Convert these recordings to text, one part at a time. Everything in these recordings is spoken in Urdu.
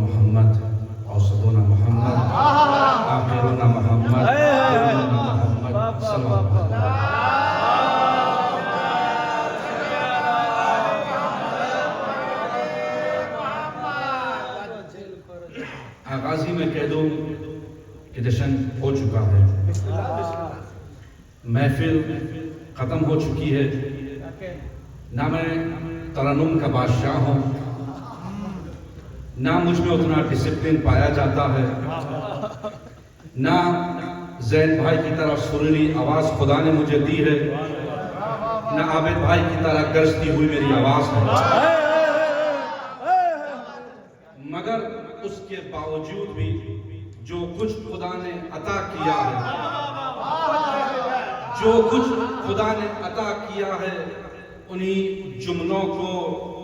محمد اوسطنا محمد آخرنا محمد آخرنا محمد صلی اللہ علیہ وسلم۔ آغازی میں کہہ دوں کہ جشن ہو چکا ہے، محفل ختم ہو چکی ہے، نہ میں ترنم کا بادشاہ ہوں، نہ مجھ میں اتنا ڈسپلن پایا جاتا ہے، نہ زین بھائی کی طرح سریلی آواز خدا نے مجھے دی ہے، نہ عابد بھائی کی طرح گرجتی ہوئی میری آواز ہے، مگر اس کے باوجود بھی جو کچھ خدا نے عطا کیا ہے، جو کچھ خدا نے عطا کیا ہے، انہی جملوں کو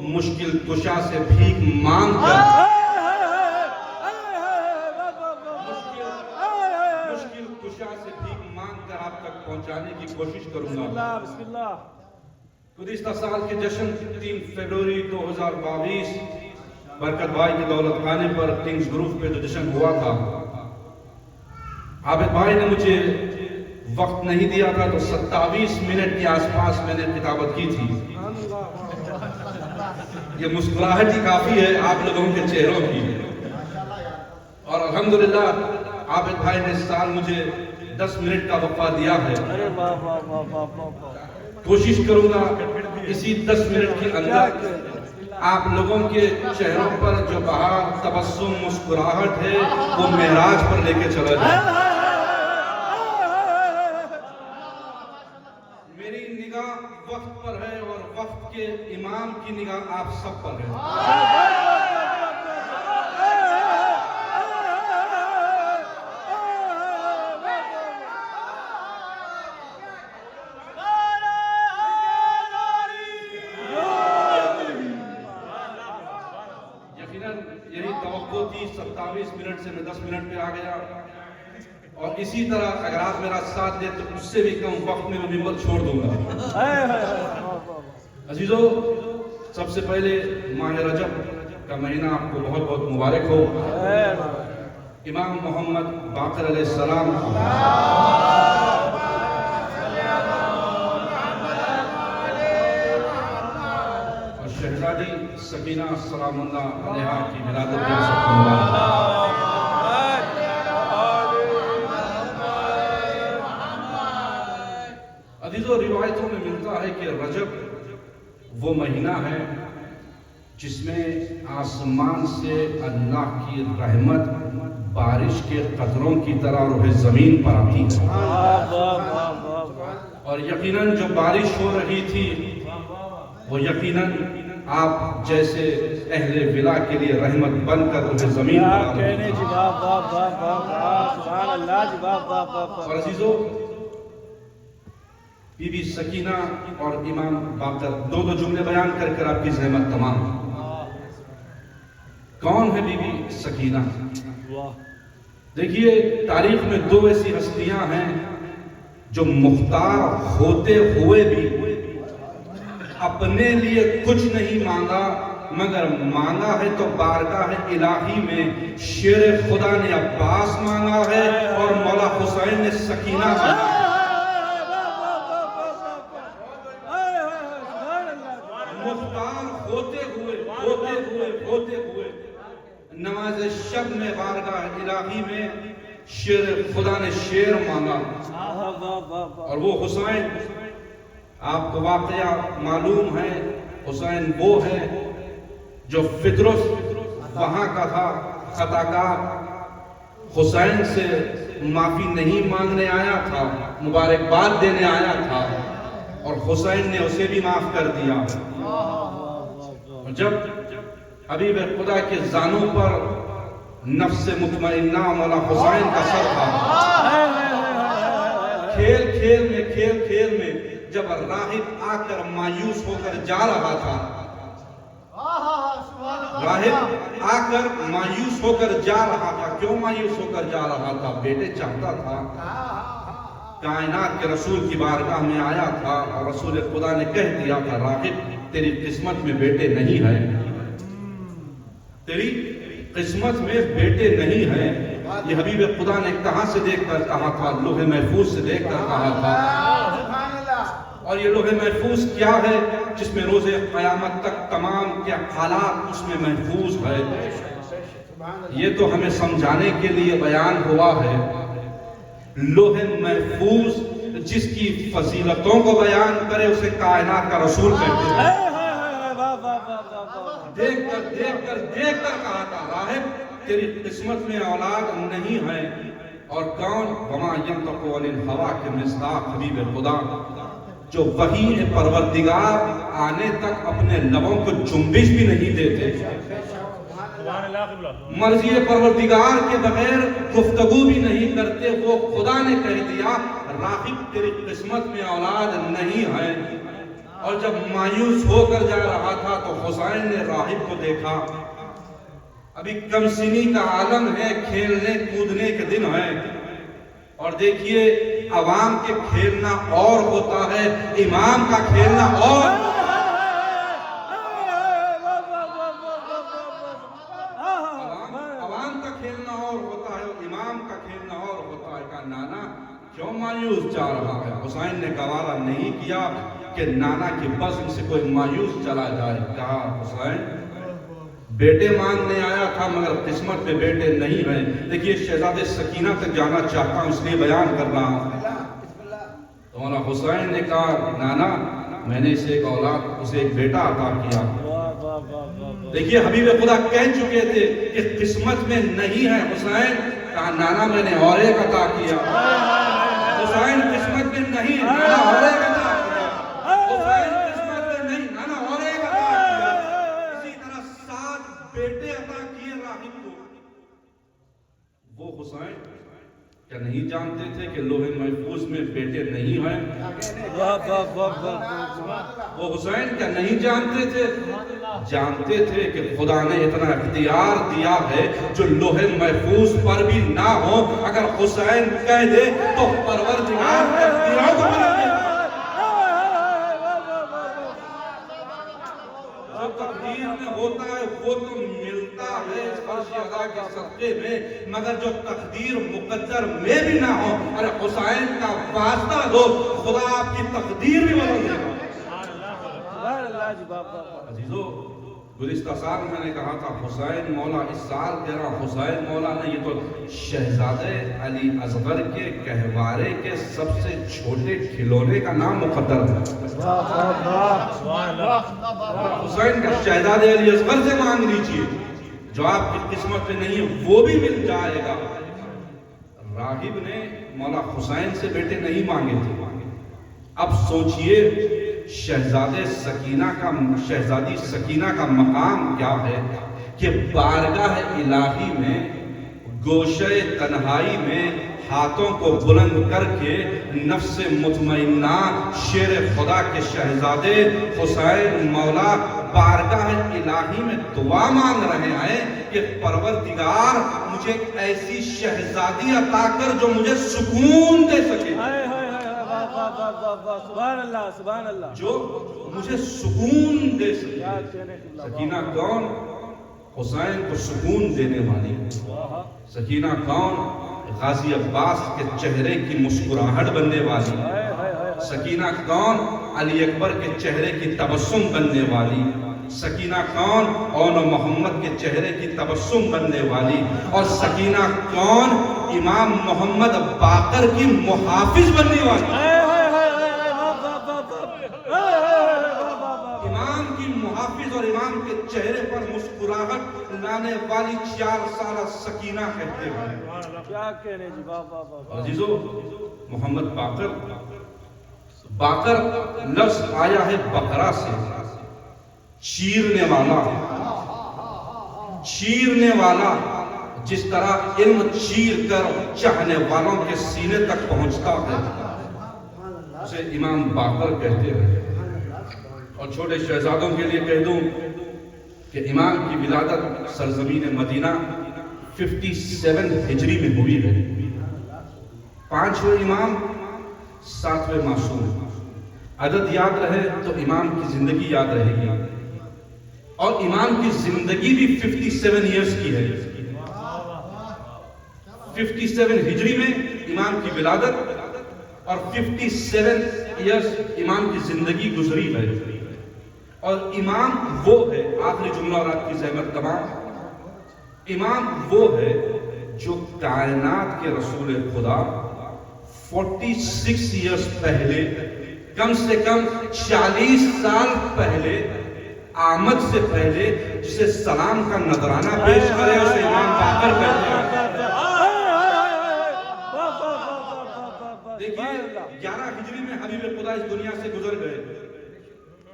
مشکل کشا سے بھیک مانگ کر آپ تک پہنچانے کی کوشش کروں گا۔ گزشتہ سال کے جشن 3 فروری 2022 برکت بھائی کے دولت خانے پر کنگز گروپ پہ جو جشن ہوا تھا، عابد بھائی نے مجھے وقت نہیں دیا تھا تو 27 منٹ کے آس پاس میں نے خطابت کی تھی۔ یہ مسکراہٹ ہی کافی ہے آپ لوگوں کے چہروں کی، اور الحمدللہ عابد بھائی نے اس سال مجھے 10 منٹ کا وقفہ دیا ہے۔ کوشش کروں گا اسی 10 منٹ کے اندر آپ لوگوں کے چہروں پر جو بہار، تبسم، مسکراہٹ ہے وہ معراج پر لے کے چلا جائے۔ میری نگاہ وقت پر ہے اور وقت کے امام کی نگاہ آپ سب پر ہے۔ یہی توقع تھی، 27 منٹ سے میں 10 منٹ پہ آ گیا، اور اسی طرح اگر آپ میرا ساتھ دیں تو اس سے بھی کم وقت میں ممبر چھوڑ دوں گا۔ عزیزو، سب سے پہلے ماہ رجب کا مہینہ آپ کو بہت بہت مبارک ہو۔ امام محمد باقر علیہ السلام اور شہزادی سکینہ سلام اللہ علیہا کی ولادت کا سب مبارک۔ عزیزو، روایتوں میں ملتا ہے کہ رجب وہ مہینہ ہے جس میں آسمان سے اللہ کی رحمت بارش کے قطروں کی طرح روح زمین پر آتی ہے، اور یقیناً جو بارش ہو رہی تھی وہ یقیناً آپ جیسے اہل ولا کے لیے رحمت بن کر روح زمین پر آتی ہے۔ اور عزیزو، بی بی سکینہ اور امام باقر دو جملے بیان کر کر آپ کی زحمت تمام۔ کون ہے بی بی سکینہ؟ دیکھیے، تاریخ میں 2 ایسی ہستیاں ہیں جو مختار ہوتے ہوئے بھی اپنے لیے کچھ نہیں مانگا، مگر مانگا ہے تو بارگاہ الہی میں شیر خدا نے عباس مانگا ہے اور مولا حسین نے سکینہ مانگا۔ مختار ہوتے ہوئے نماز شب میں بارگاہ الہی میں شیر خدا نے شیر مانگا، اور وہ حسین، آپ کو واقعہ معلوم ہے، حسین وہ ہے جو فطرت وہاں کا تھا، خطاکار، حسین سے معافی نہیں مانگنے آیا تھا، مبارکباد دینے آیا تھا، اور حسین نے اسے بھی معاف کر دیا۔ جب حبیب خدا کے زانوں پر نفس مطمئنہ مولا حسین کا سر تھا، کھیل میں جب راہب آ کر مایوس ہو کر جا رہا تھا، راہب آ کر مایوس ہو کر جا رہا تھا، کیوں مایوس ہو کر جا رہا تھا؟ بیٹے چاہتا تھا، کائنات کے رسول کی بارگاہ میں آیا تھا اور رسول خدا نے کہہ دیا تھا، راغب تیری قسمت میں بیٹے نہیں ہے، تیری قسمت میں بیٹے نہیں ہیں، یہ حبیب خدا نے کہاں سے دیکھ کر کہا تھا؟ لوح محفوظ سے دیکھ کر کہا تھا۔ اور یہ لوح محفوظ کیا ہے؟ جس میں روز قیامت تک تمام کے حالات اس میں محفوظ ہے۔ یہ تو ہمیں سمجھانے کے لیے بیان ہوا ہے۔ لوح محفوظ جس کی فضیلتوں کو بیان کرے اسے کائنات کا رسول کہتے ہیں۔ دیکھ کر کہا تھا، راہب تیری قسمت میں اولاد نہیں ہے۔ اور کون؟ وما ينطق عن الهوى کے مصداق حبیب خدا، جو وحی پروردگار آنے تک اپنے لبوں کو جنبش بھی نہیں دیتے، مرضی پروردگار کے بغیر گفتگو بھی نہیں کرتے، وہ خدا نے کہہ دیا راغب تیری قسمت میں اولاد نہیں ہے۔ اور جب مایوس ہو کر جا رہا تھا تو حسین نے راغب کو دیکھا، ابھی کم سنی کا عالم ہے، کھیلنے کودنے کے دن ہے، اور دیکھیے عوام کے کھیلنا اور ہوتا ہے، امام کا کھیلنا اور۔ عوام کا کھیلنا اور ہوتا ہے اور امام کا کھیلنا اور ہوتا ہے۔ کہا نانا کیوں مایوس جا رہا ہے؟ حسین نے گوارا نہیں کیا کہ نانا کی بزم سے کوئی مایوس چلا جائے۔ کہا حسین بیٹے مانگنے آیا تھا مگر قسمت میں بیٹے نہیں ہیں۔ دیکھیے شہزادے سکینہ تک جانا چاہتا ہوں اس لیے بیان کر رہا ہوں۔ تو مولا حسین نے کہا نانا میں نے اسے ایک اولاد، اسے ایک بیٹا عطا کیا۔ دیکھیے حبیب خدا کہہ چکے تھے کہ قسمت میں نہیں ہے حسین، کہا نانا میں نے اور ایک عطا کیا۔ حسین قسمت میں نہیں ہے، نانا اور ایک عطا کیا۔ حسین قسمت میں نہیں، نانا اور ایک عطا کیا۔ اسی طرح 7 بیٹے عطا کیے راغب کو۔ وہ حسین کیا نہیں جانتے تھے کہ لوح محفوظ میں بیٹے نہیں ہیں؟ وہ حسین کیا نہیں جانتے تھے؟ جانتے تھے کہ خدا نے اتنا اختیار دیا ہے جو لوح محفوظ پر بھی نہ ہو، اگر حسین کہہ دے تو پروردگار اختیار کو بدل دے۔ جو تقدیر میں ہوتا ہے وہ تو ملتا ہے اس فرش ادا کے صدقے میں، مگر جو تقدیر مقدر میں بھی نہ ہو، ارے حسین کا واسطہ دو، خدا آپ کی تقدیر بھی بدل دے گا۔ عزیزو گزشتہ سال میں نے کہا تھا حسین مولا، اس سال کہہ رہا حسین مولا نہیں، یہ تو شہزادے علی اصغر کے گہوارے کے سب سے چھوٹے کھلونے کا نام مقدر ہے۔ حسین کا شہزادے علی اصغر سے مانگ لیجئے، جو آپ کی قسمت میں نہیں ہے وہ بھی مل جائے گا۔ راغب نے مولا حسین سے بیٹے نہیں مانگے تھے۔ اب سوچئے شہزادی سکینہ کا مقام کیا ہے کہ بارگاہ الہی میں گوشے تنہائی میں ہاتھوں کو بلند کر کے نفس مطمئنہ شیر خدا کے شہزادے حسین مولا بارگاہ الہی میں دعا مانگ رہے ہیں کہ پروردگار مجھے ایک ایسی شہزادی عطا کر جو مجھے سکون دے سکے، سبحان اللہ سبحان اللہ، جو مجھے سکون دے سکے۔ سکینہ کون؟ حسین کو سکون دینے والی۔ سکینہ کون؟ غازی عباس کے چہرے کی مسکراہٹ بننے والی۔ سکینہ کون؟ علی اکبر کے چہرے کی تبسم بننے والی۔ سکینہ کون؟ اون محمد کے چہرے کی تبسم بننے والی۔ اور سکینہ کون؟ امام محمد باقر کی محافظ بننے والی۔ امام کی محافظ اور امام کے چہرے پر مسکراہٹ لانے والی 4 سالہ سکینہ کہتے ہیں۔ کیا کہنے جی، عزیزو محمد باقر لفظ آیا ہے بقرہ سے، چیرنے والا، جس طرح علم چیر کر چاہنے والوں کے سینے تک پہنچتا ہے اسے امام باقر کہتے ہیں۔ اور چھوٹے شہزادوں کے لیے کہہ دوں کہ امام کی ولادت سرزمین مدینہ 57 ہجری میں ہوئی ہے۔ 5ویں امام 7ویں معصوم۔ عدد یاد رہے تو امام کی زندگی یاد رہے گی۔ اور امام کی زندگی بھی 57 ایئرس کی ہے. 57 ہجری میں امام کی ولادت اور 57 ایئرس امام کی زندگی گزری ہے. اور امام وہ ہے، آخری جملہ اور آپ کی زحمت تمام، امام وہ ہے جو کائنات کے رسول خدا 46 ایئرس پہلے، کم سے کم 40 سال پہلے، آمد سے پہلے جسے سلام کا نذرانہ پیش کرے اسے امام باقر کہتے ہیں. دیکھیے 11 ہجری میں حبیب خدا اس دنیا سے گزر گئے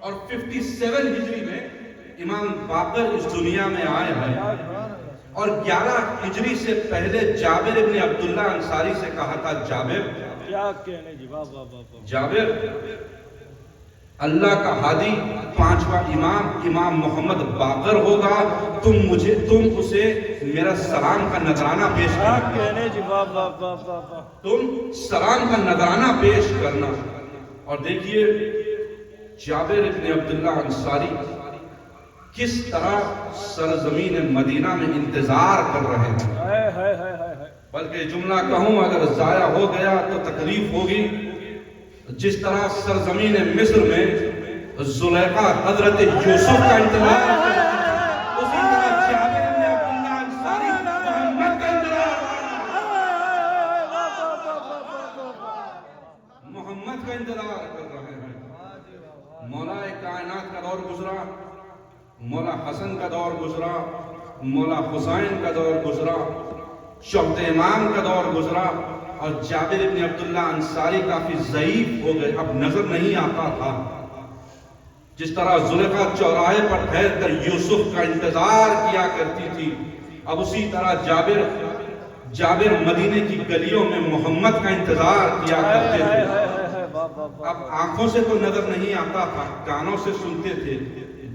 اور 57 ہجری میں امام باقر اس دنیا میں آئے ہیں. اور 11 ہجری سے پہلے جابر ابن عبداللہ انصاری سے کہا تھا، جابر کیا کہنے جی، واہ واہ واہ واہ. جابر، اللہ کا ہادی پانچواں امام امام محمد باقر ہوگا، تم اسے میرا سلام کا نذرانہ پیش کیا کرنا. کہنے جی، واہ واہ واہ واہ واہ. تم سلام کا نذرانہ پیش کرنا. اور دیکھیے جابر ابن عبداللہ انصاری کس طرح سرزمین مدینہ میں انتظار کر رہے ہیں. بلکہ جملہ کہوں اگر ضائع ہو گیا تو تکلیف ہوگی. جس طرح سرزمین مصر میں زلیخا حضرت یوسف کا انتظار، اسی طرح جابر ابن عبداللہ انصاری محمد کا انتظار، محمد کا انتظار کر رہے ہیں. مولا کائنات کا دور گزرا، مولا حسن کا دور گزرا، مولا حسین کا دور گزرا، چوتھے امام کا دور گزرا، اور جابر ابن عبداللہ انصاری کافی ضعیف ہو گئے، اب نظر نہیں آتا تھا. جس طرح زلیخا چوراہے پر ٹھہر کر یوسف کا انتظار کیا کرتی تھی، اب اسی طرح جابر مدینے کی گلیوں میں محمد کا انتظار کیا کرتے تھے. اب آنکھوں سے تو نظر نہیں آتا تھا، کانوں سے سنتے تھے.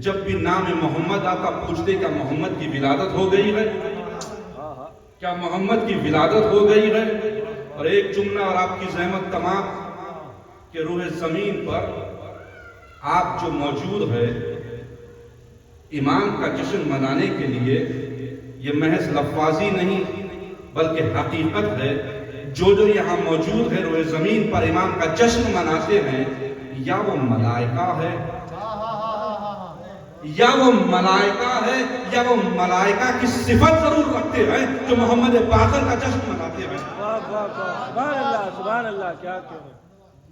جب بھی نام محمد آتا پوچھتے کیا محمد کی ولادت ہو گئی ہے، کیا محمد کی ولادت ہو گئی ہے. اور ایک جملہ اور آپ کی زحمت تمام کہ روح زمین پر آپ جو موجود ہے امام کا جشن منانے کے لیے، یہ محض لفاظی نہیں بلکہ حقیقت ہے. جو یہاں موجود ہے روح زمین پر امام کا جشن مناتے ہیں، یا وہ ملائکہ ہے، یا وہ ملائکہ ہے، یا وہ ملائکہ کی صفت ضرور رکھتے ہیں جو محمد باقر کا جشن مناتے ہیں. سبحان اللہ سبحان اللہ. کیا کہنے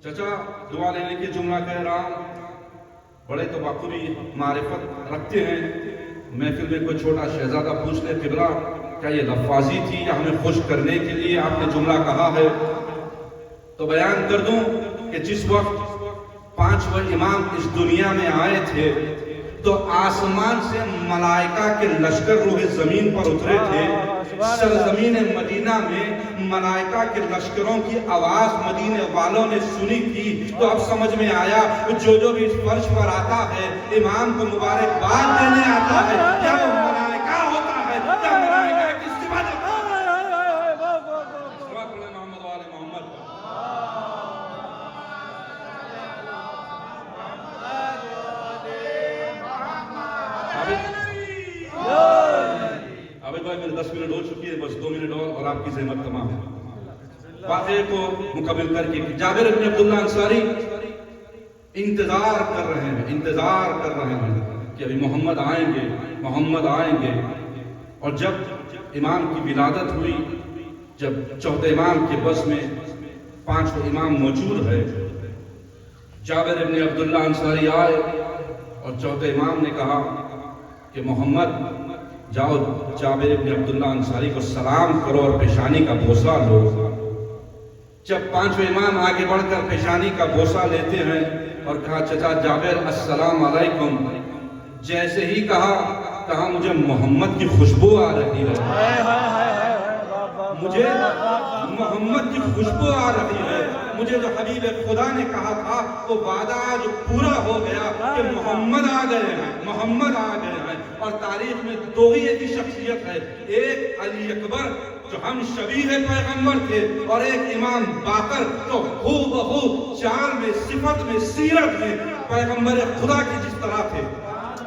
چچا دعا لینے کے جملہ کہہ رہا ہوں، بڑے تو باقی معرفت رکھتے ہیں. محفل میں کوئی چھوٹا شہزادہ پوچھ لے قبلہ کیا یہ لفاظی تھی یا ہمیں خوش کرنے کے لیے آپ نے جملہ کہا ہے، تو بیان کر دوں کہ جس وقت پانچویں امام اس دنیا میں آئے تھے تو آسمان سے ملائکہ کے لشکر روح زمین پر اترے تھے. سرزمین مدینہ میں ملائکہ کے لشکروں کی آواز مدینے والوں نے سنی تھی. تو اب سمجھ میں آیا جو بھی اس فرش پر آتا ہے امام کو مبارکباد دینے آتا ہے، کیا وہ ملائکہ ہوتا ہے یا ملائکہ کی صفت ہے. محمد والے محمد. عابد بھائی میرے 10 منٹ ہو چکی ہے، بس 2 منٹ اور آپ کی زحمت تمام ہے. واقعے کو مکمل کر کے جابر ابن عبداللہ انصاری انتظار کر رہے ہیں کہ ابھی محمد آئیں گے. اور جب امام کی ولادت ہوئی، جب چوتھے امام کے بس میں پانچواں امام موجود ہے، جابر ابن عبداللہ انصاری آئے اور چوتھے امام نے کہا کہ محمد جاؤ جابر ابن عبداللہ انصاری کو سلام کرو اور پیشانی کا بوسہ لو. جب پانچویں امام آگے بڑھ کر پیشانی کا بوسہ لیتے ہیں اور کہا چچا جابر السلام علیکم، جیسے ہی کہا مجھے محمد کی خوشبو آ رہی ہے، مجھے محمد کی خوشبو آ رہی ہے. مجھے جو حبیب خدا نے کہا تھا وہ وعدہ آج پورا ہو گیا کہ محمد آ گئے ہیں. اور تاریخ میں 2 ہی ایسی شخصیت ہے، ایک علی اکبر جو ہم شبیہ پیغمبر تھے، اور ایک امام باقر جو ہو بہو چال میں، صفت میں، سیرت میں پیغمبر خدا کی جس طرح تھے.